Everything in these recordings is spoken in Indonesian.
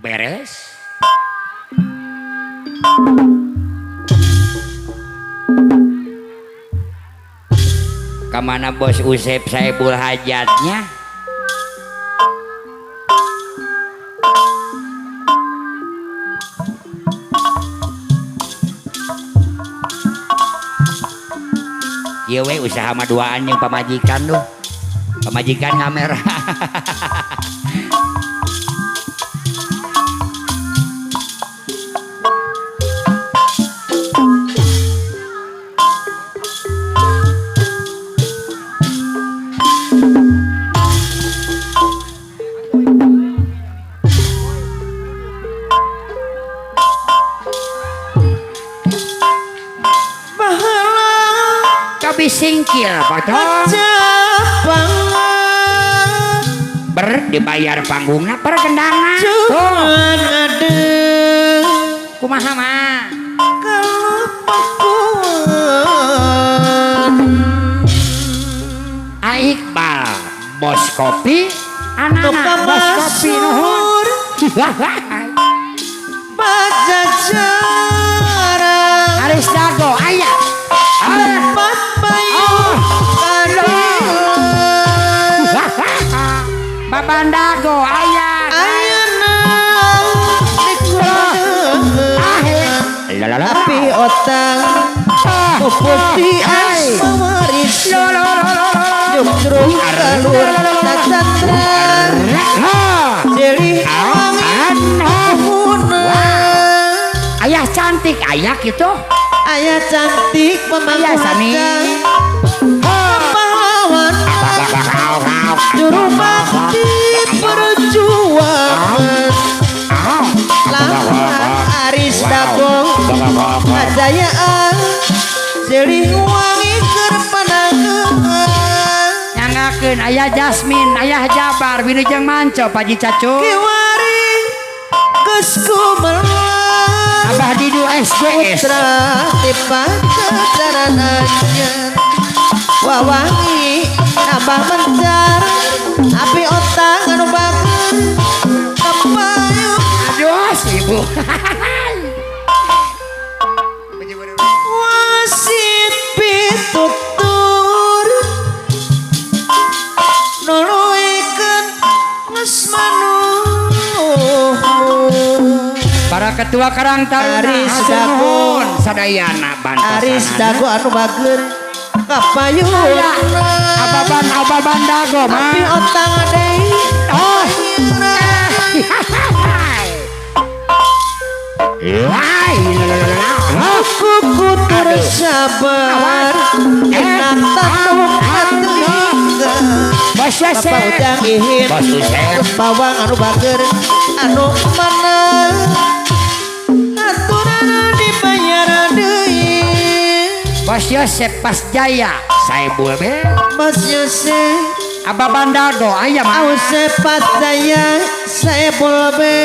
beres. Kemana bos Usep Saibul hajatnya? Iya we usaha maduaan yang pamajikan tuh. Pamajikan kamera. Singkil potong dibayar panggungna pergendana cuman ada kumaha mah kalau pakuan Iqbal bos kopi anak-anak bos kopi nuhun Pajajaran Aris Dago aya empat bayu Babandago aya ayana dikurangan api otang putih asmawaris jumdrung kalur tatandra jeli ayah cantik ayah gitu ayah cantik pemangkuhajang pahlawan juru bakti perjuangan lawan Aris Dagong kajayaan jelih wangi kerpanangan nyangakeun ayah Jasmine ayah Jabar Wilujeng Manco Paji Cacu kiwari geus kumelar Abah Didu SGS putra tipa kejaran anyar wawangi nambah mencar api otak anu bagus kepayung aduh ibu wasit pitutur nuluikeun geus manuhun para ketua Karang Taruna Aris Dago sadayana bantosan Aris Dago anu bageur kapayun ababan Dago mah api otang deui oh kuku tersabar enak tanuk hatiga bos Bapak Ujang Ihim bos Usep bawang anu bageur anu mana aturan dibayar deui bos Yosep Pas Jaya Saibul be Mas Yosef ababan Dago aya mah Ausep Pataya Saebul be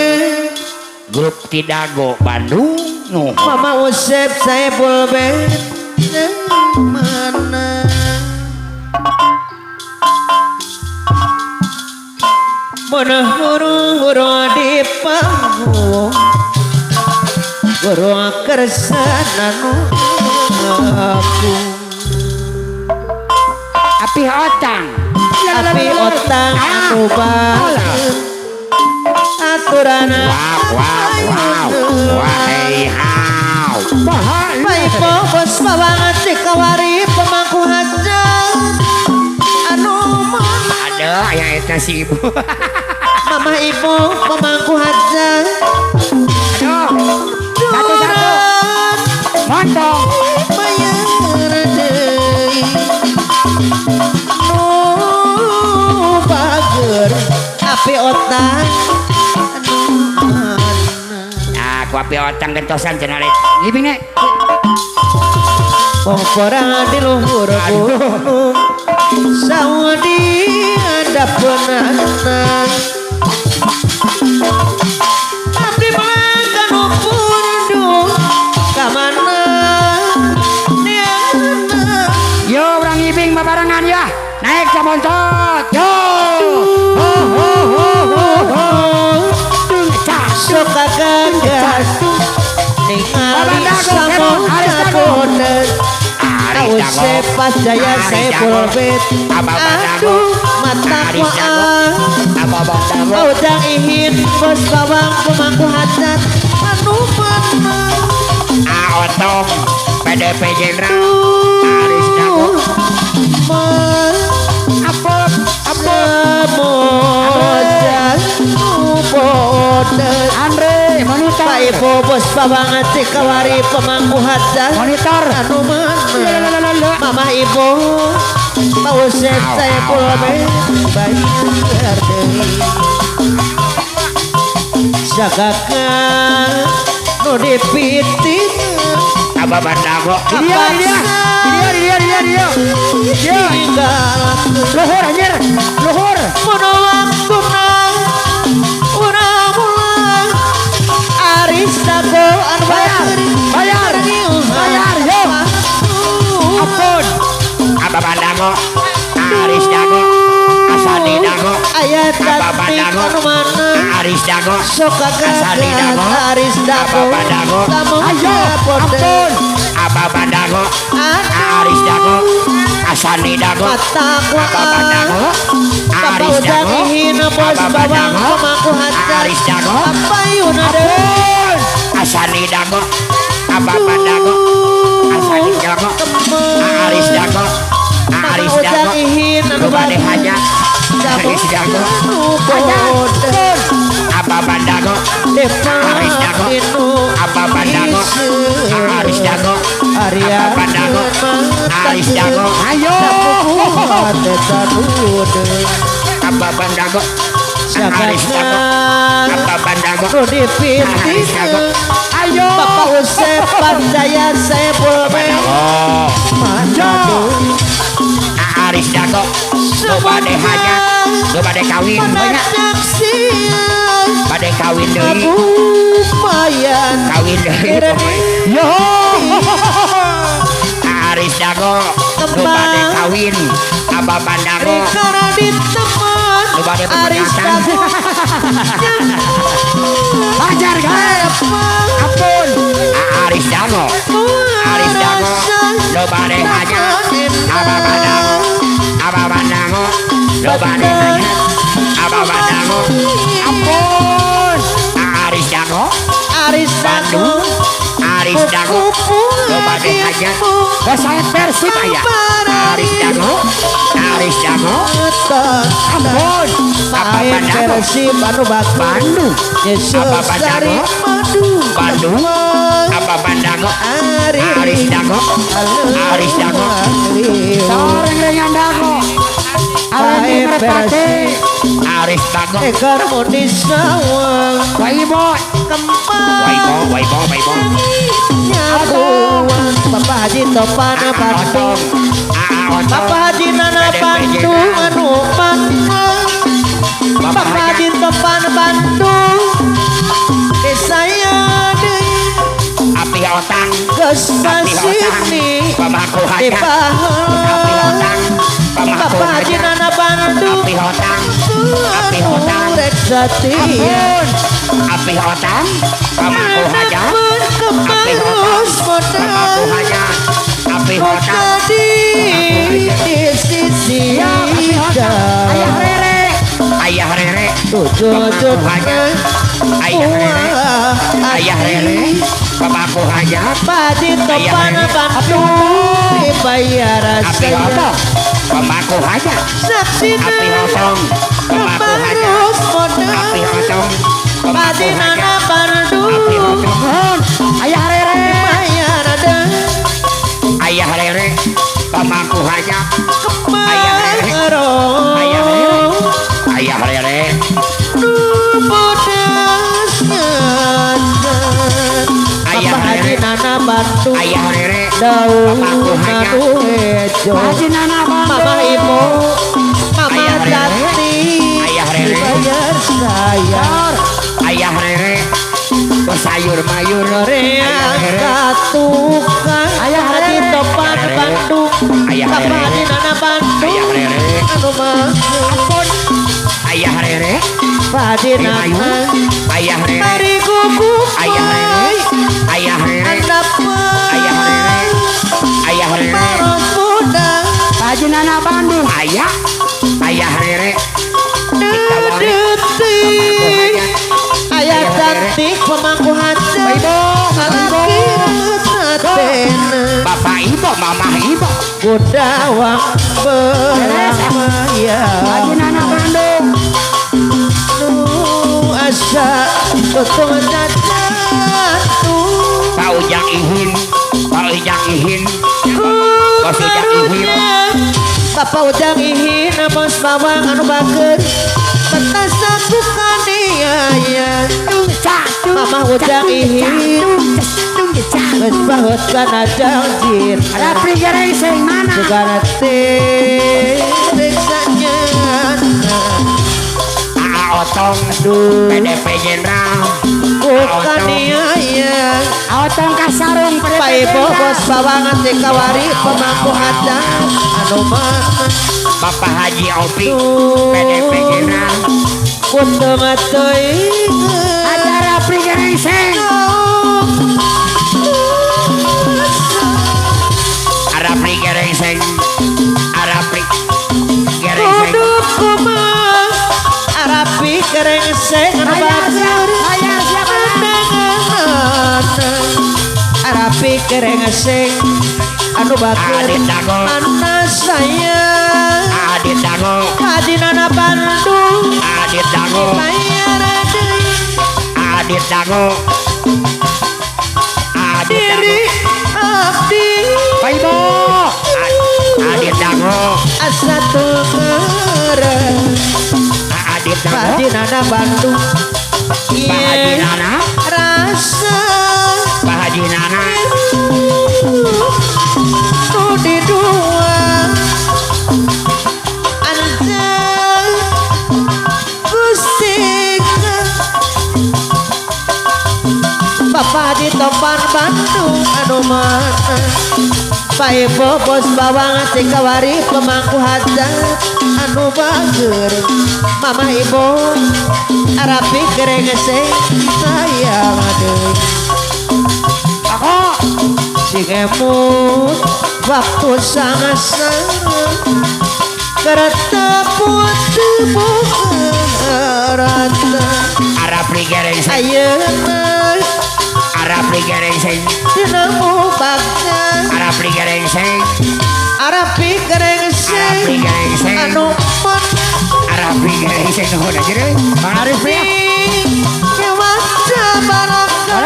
grup Tidago Bandung nuh Mama Usep Saebul be mana mana huru-huru di panggung guru kersana nu aku api otang api otang anu bagus aturana wahai hau baik bos bawangan dikawari pemangku hajang anu mana ada ya eta si ibu mama ibu pemangku hajang aduh satu montong bayar deui nu bager api otang anu mana aku api otang gentosan cenah ngibing nek pongkora di luhur gunung saudi ada penanang abdi melangkah nupur dung kamana niana yo urang ngibing babarengan ya naik ka montot yo ho ho ho ho ho dung cak Sepas Jaya Saiful Bet. Aduh mataku Udang ihin bos bawang pemangku hajat anu menang Otong PDP Jenderal Aris Jago Andre monitor Pak Ibu bos bawang Cikawari pemangku hajat monitor anu menang Mama Ibu Pak Usep Saiful Bet bayar deui jagakan nu dipiting Abah Bandago dia luhur anjir luhur mono waktuna urang mulang Aris Dago anu bayar yo ampun Abah Bandago Aris Dago Asani Dago aya Abah cantik Bandago anu mana Aris Dago sok Asani kagagan Dago Aris Dago Abah Bandago lamun ayo poder ampun Abah Bandago Aris Dago Asani Dago mataku Abah Bandago Aris Dago hina bos Abah bawang Bandago pemangku hajar Aris Dago apayuna deui ampun Asani Dago Abah Bandago Asani Dago Aris Dago Aris Dago Rupane Haja Aris Dago Abah Bandago Aris Dago Abah Bandago Aris Dago Abah Bandago Aris Dago ayo Abah Bandago Aris Dago Abah Bandago Aris Dago ayo Bapak Usep Jaya Saiful Bet Bandago Aris Dago Rupane Haja Rupane kawin banyak pada kawin deui lumayan kawin deui yo Aris Dago nu bade kawin Abah Bandago karena di teman nu bade Aris pemeriksaan Dago ajar guys ampun Aris Dago nu bade haja Abah Bandago nu bade haja Abah Bandago ampun Aris Dago Bandung Aris Dago nu bade haja Saya Persib aya Aris Dago ampun Abah Bandago Bandung Abah Bandago Bandung Abah Bandago Aris Dago Soreng dengan Dago Aris Dago Harmoni sawang Waibo nyabuan Bapak Haji Topana Bandung Bapak Haji Nana Bandung anu mangga Bapak Haji Topana Bandung desaya deui api otang kesasini pamaku haja dibaheula api otang pamaku Bapak Haji haja Nana Bandung api otang rek satia api otang pamaku haja api otang kemarus pamaku haja api otang di sisi ayah rere tujuh ayah rere pamaku haja Padi Topana Bandung dibayar api saya otong pamaku haja saksi api otong pamaku haja api otong Padi pamaku haja Nana Bandung api otong ayah rere dibayar ada ayah rere pamaku haja ayah rere kemarau ayah rere ayah Bapak Haji rere Nana Bandung ayah rere daun pamaku haja anu hejo Haji Nana Mama Ibu Mama Ayah Rere. Jati Ayah Rere. dibayar saya ayah rere ke sayur mayur Reang rere katukan Ayah Haji Rere. Topan Ayah Rere. Bandung Ayah Bapak Rere. Haji Nana Bandung ayah rere anu mah ayah rere Pak Haji Ayo. Nana ayah rere mari kuku ayah rere ayah rere anda ayah rere ayah rere Maropo Nana Bandung ayah rere detik ayah cantik pemangku hajat laki raten bapak ibu mama ibu budawang beramaya Nana Bandung nu asa tutung jajan Pak Ujang Ihin Bos Ujang Ihin Bapak Ujang Ihin bos bawang anu bageun betas aku kaniaya Mama Ujang Ihin geus baheut kana janjin ada prigereng sing mana segala teh reksanya Otong PDP Jenderal kaniaya Otong Kasarung Pak Ibu bos bawangan di kawari pemangku hajat anu mana Bapak Haji Opi PDP Jenderal kuntung teuing acara prigereng sing ada prigereng sing duduk kumah arapi kerengseng anu bager arapi kerengseng anu bager Adit Dago mana sayang Adit Dago di Nana Bandung Adit Dago bayar deui Adit Dago diri abdi Pak Ibu Adit Dago asa teureun Adit Dago di Nana Bandung Pak Haji Nana rasa Pak Haji Nana nu di dua anjeun gustika Bapak di Topan Bandung anu mana Pak Ibu bos bawang ti kawari pemangku hajat anu bager Mama Ibu arapi kerengseng sayang adeui Aku si emut waktu sangat-sangat kereta putih rata Arab prigereng sing ayeuna Arab prigereng sing dinamu bagja Arab prigereng sing arapi kerengseng prigereng anu mon Arab prigereng sing nuhun aja deh Bang Arif ya kewaca baraka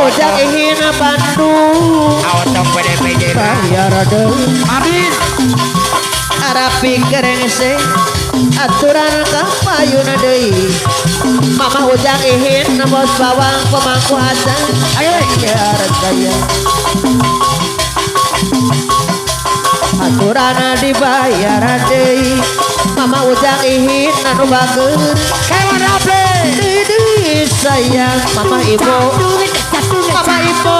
Ujang Ihin Bandung Otong PDP Jenderal bayar deui Amin arapi kerengseng aturan kapayuna deui Mama Ujang Ihin bos bawang pemangku hajat ayo bayar gaya aturan dibayar deui Mama Ujang Ihin anu bageun Kewan Raple deui sayang Mama Ibu Mama Ibu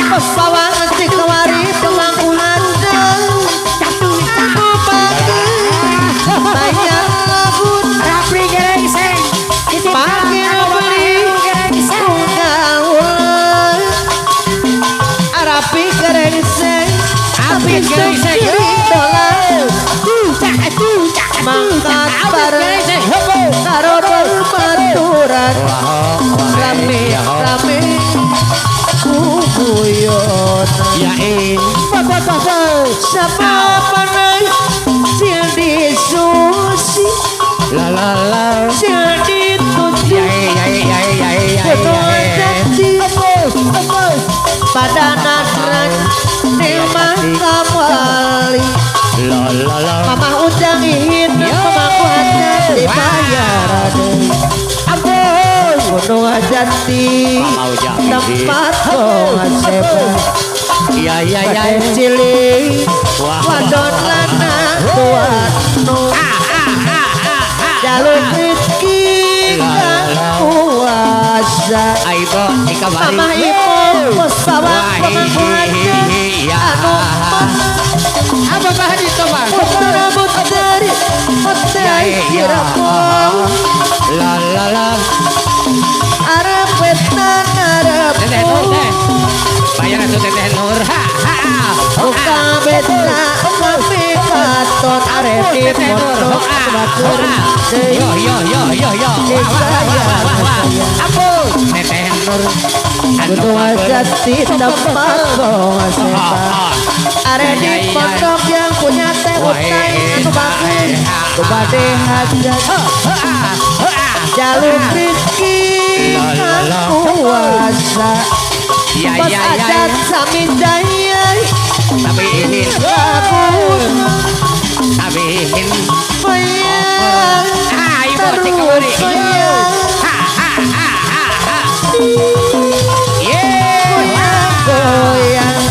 bos bawang ti kawari pemangku hajat anu bageun bayar lagun Arab prigereng sing makin beli gaul arapi kerengseng Arapi kerengseng. dolar mangkat bareng karo berbaturan rame kubuyon Yain siapa panai sil disusi La la la sil dituju kudu janji pada nadran terima kembali La la la Mama Ujang Ihin pemangku hajat dibayar deui ampun gunung jati Mama Ujang Ihin. tempat pengasepan Ya pada cilik Wah. wadon lanang tuan nu jalur rezeki dan kuasa Aibo dikabari Mama Ibu bos bawang pemangku hajat anu Apa bahan itu bang? rambut dari hotel Cirebon La la la Arapetan Teteh Nur Arapun teh Bayar itu Teteh Nur Ha ha Buka beta kami di pondok batur Yo yo yo yo yo. Ampun. Teteh Nur. kudu jati tempat sepa are di pondok yang punya teh utai anu bagus kubade hajat jalur rezeki kuasa pas adat sami jaya Tapi ini bagus tapi ini sayang ibu cek kemari. sayang Ha ha ha ha ha. goyang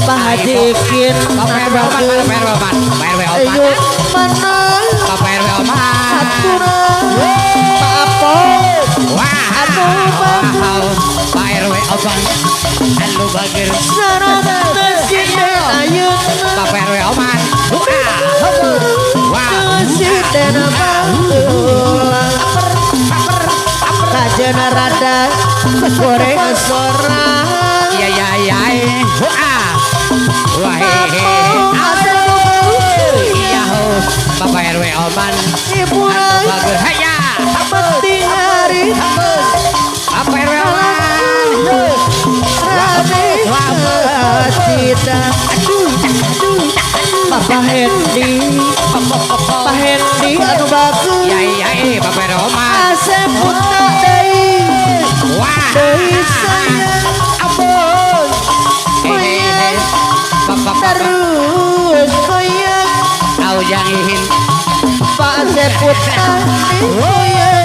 pahajikin Bayar oman. ayo mana Bapak RW oman. aturan apa Wah, Pak RW oman. Anu bager. sarana sine ayeuna Bapak RW oman. Wah, sine baheula kajana rada goreng sorang iya. Wah, iya ho. Bapak RW oman. ibu Anu bager. Haya. penting hari Bapak RW oman. Raden cita Papa Hendy anu bagus Iya, Bapak RW oman. asep putra deui Wah. deui sayang Ampun. goyang Bapak terus goyang tahu jangihin. Pak asep putra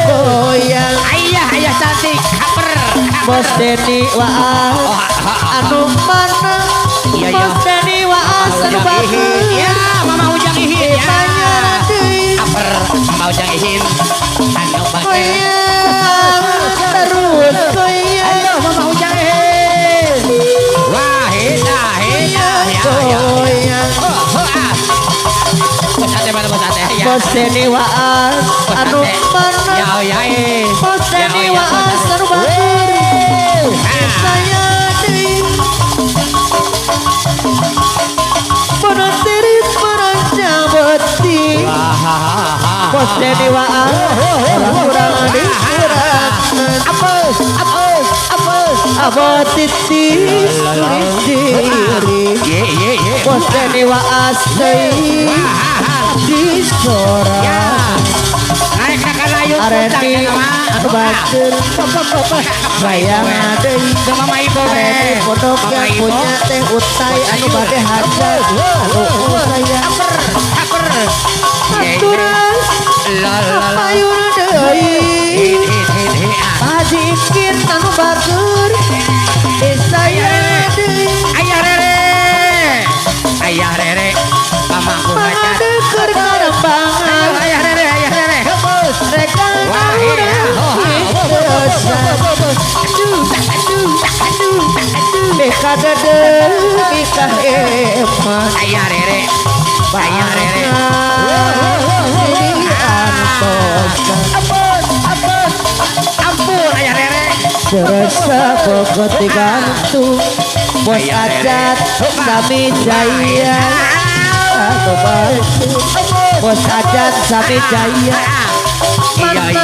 goyang Ayah cantik. Kaper. Bos Deni Waas anu mana Iya. Bos Deni Waas anu bagus Ya, Mama Ujang Ihin. ditanya Ya. deui Kaper. Mama Ujang Ihin. Anu bager. goyang terus goyang Mama Ujang Ihin. Wah, hina. goyang Bos ate mana bos ate? Ya. Bos Deni Waas Bos anu ate. mana Ya. Bos Deni Waas anu bagus saya deui penatiris peranjabeti Bos Deni Waas kurang dikurang Apes. abot titis diri Ye. Bos Deni Waas deui disorang Naik ke kalayut. areni anu batur sayang deui Mama Ibu. areni pondok yang punya teh utai anu bade hajat anu sayang Kaper. aturan payun deui pajikin anu batur disayang deui Ayah Rere. Mamaku mana hajat. deker karambangan Ayah Rere. reka Beka dede bika eman Ayah Rere. Ayah Rere. Ampun Ayah Rere. Serasa bogot digantung Bos adat sami jaya Atau batu Bos adat sami jaya Iya. baik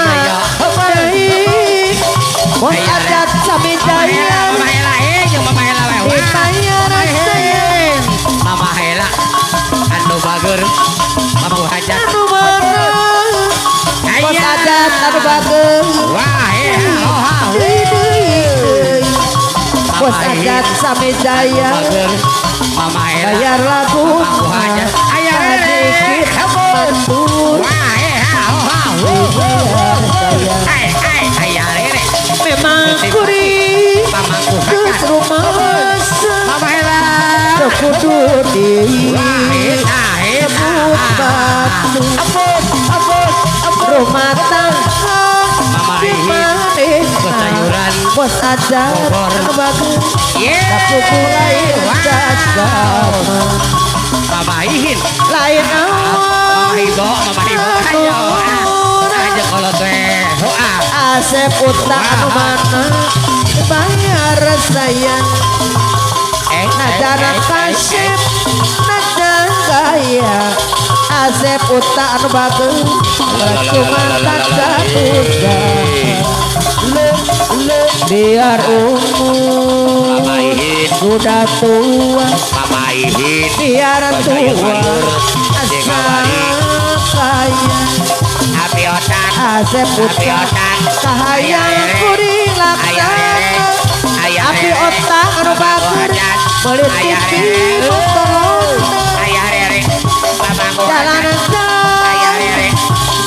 Bos adat sami jaya Mama Hela. Mama Hela. ditanya rasanya Mama Hela. Anu bager. Mama hajat. anu mana Bos adat anu bagus Wah, Bos adat sami jaya bager. Mama Hela. bayar lagu Mamaku hajat. Ayah Rere. sedikit mandur Wah, Ayah Rere. memang kuri Mamaku ke hajat. rumah Mama Hela. sekudu di Wah, batu rumah tangga Mama Ihin. manis Sayuran. bos adat Bogor. anu bagus Yeah. tapi lain Wah. jaga Mama Ihin. lain Mama Ibo. Ayo. Aja kalau teh. Asep utang anu mana bayar sayang najana kasep najan kaya Asep uta anu bagus cuma tak satuga biar umur sudah tua biar tua asal kaya Api otak Asep uta kahayang kuring laksana api otak anu bagus beli TV motor jalanan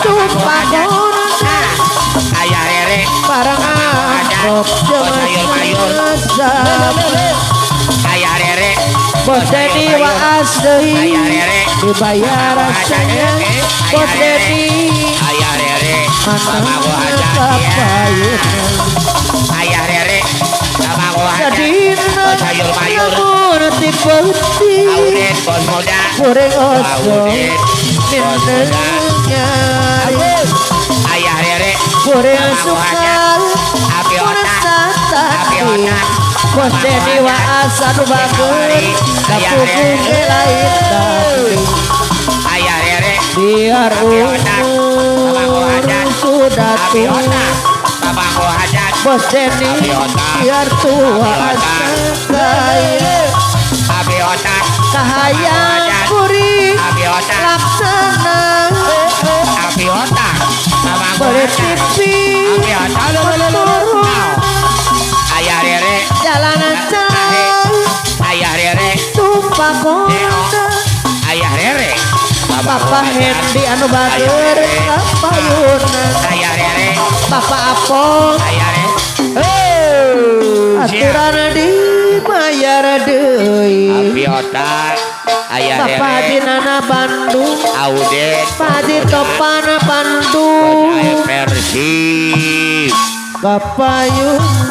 tumpah corona barang akrok bos Dedi waas deui dibayar rasanya bos Dedi mana kapayun sadina namun tipe-tipe goreng oso mindernya goreng suka goreng satati bos Dedi waas anu bagus dapukung lain tapi biar umur sudah tua bos Dedi biar tua kaya kahayang kuring laksana beli TV jalanan tumpah kota Papa Hendi anu bager kapayunan Papa Apong aturan dibayar deui Papa Dinana Bandung Padi Topana Bandung Persib kapayunan